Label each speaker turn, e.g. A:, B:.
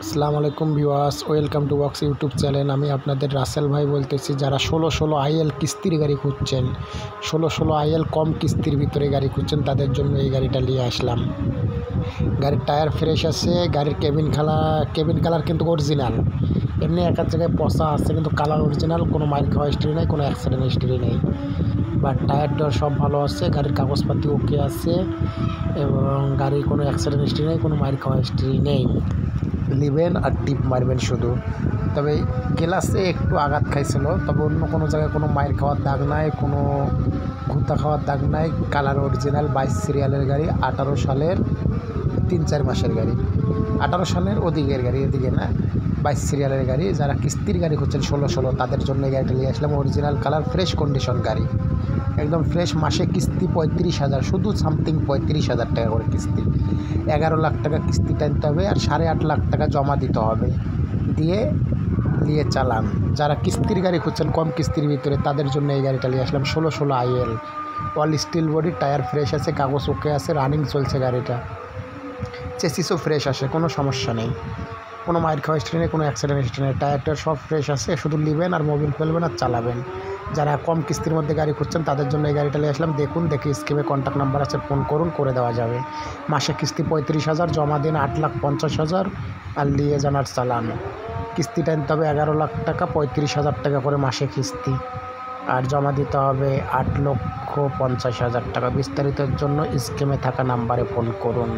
A: আসসালামু আলাইকুম viewers, welcome to box YouTube channel. আমি আপনাদের রাসেল ভাই বলতেছি। যারা 16 আইএল কিস্তির গাড়ি খুঁজছেন, 16 আইএল কম কিস্তির ভিতরে গাড়ি খুঁজছেন, তাদের জন্য এই গাড়িটা নিয়ে আসলাম। গাড়ির টায়ার ফ্রেশ আছে, গাড়ির কেবিন কালার কিন্তু অরিজিনাল। এমনি এক এক জায়গায় পচা আছে, কিন্তু কালার অরিজিনাল। কোনো মাইর খাওয়া হিস্ট্রি নেই, কোনো অ্যাক্সিডেন্ট হিস্ট্রি নেই। বাট টায়ারটা সব ভালো আছে, গাড়ির কাগজপাতি ওকে আছে, এবং গাড়ির কোনো অ্যাক্সিডেন্ট হিস্ট্রি নেই, কোনো মাইর খাওয়া হিস্ট্রি নেই। নেবেন আর টিপ মারবেন শুধু। তবে গ্লাসে একটু আঘাত খাইছিল, তবে অন্য কোনো জায়গায় কোনো মাইর খাওয়ার দাগ নাই, কোনো ঘুতা খাওয়ার দাগ নাই। কালার অরিজিনাল, 22 সিরিয়ালের গাড়ি, 18 সালের 3-4 মাসের গাড়ি, 18 সালের ওদিকের গাড়ি, এদিকে না, 22 সিরিয়ালের গাড়ি। যারা কিস্তির গাড়ি খুঁজছেন 16 তাদের জন্য এই গাড়িটা নিয়ে আসলাম। অরিজিনাল কালার, ফ্রেশ কন্ডিশন গাড়ি, একদম ফ্রেশ। মাসে কিস্তি 35,000, শুধু সামথিং 35,000 টাকা করে কিস্তি। 11 লাখ টাকা কিস্তি টানতে হবে, আর 8.5 লাখ টাকা জমা দিতে হবে। দিয়ে নিয়ে চালান। যারা কিস্তির গাড়ি খুঁজছেন কম কিস্তির ভিতরে, তাদের জন্য এই গাড়িটা নিয়ে আসলাম। 16 IL, all steel body, tyre fresh আছে, কাগজ ওকে আছে, রানিং চলছে গাড়িটা। চেসিসও ফ্রেশ আসে, কোনো সমস্যা নেই, কোনো মাইর খাওয়া হিস্ট্রি নেই, কোনো অ্যাক্সিডেন্ট হিস্ট্রি নেই। টায়ারটা সব ফ্রেশ আছে, শুধু নেবেন আর মোবিল ফেলবেন আর চালাবেন। যারা কম কিস্তির মধ্যে গাড়ি খুঁজছেন, তাদের জন্য এই গাড়িটা নিয়ে আসলাম। দেখুন, দেখে স্কিমে কন্ট্যাক্ট নাম্বার আছে, ফোন করুন, করে দেওয়া যাবে। মাসে কিস্তি 35,000, জমা দিন 8,50,000, আর নিয়ে যান আর চালান। কিস্তি টানতে হবে 11 লাখ টাকা, 35,000 টাকা করে মাসে কিস্তি, আর জমা দিতে হবে 8,50,000 টাকা। বিস্তারিতের জন্য স্কিমে থাকা নাম্বারে ফোন করুন।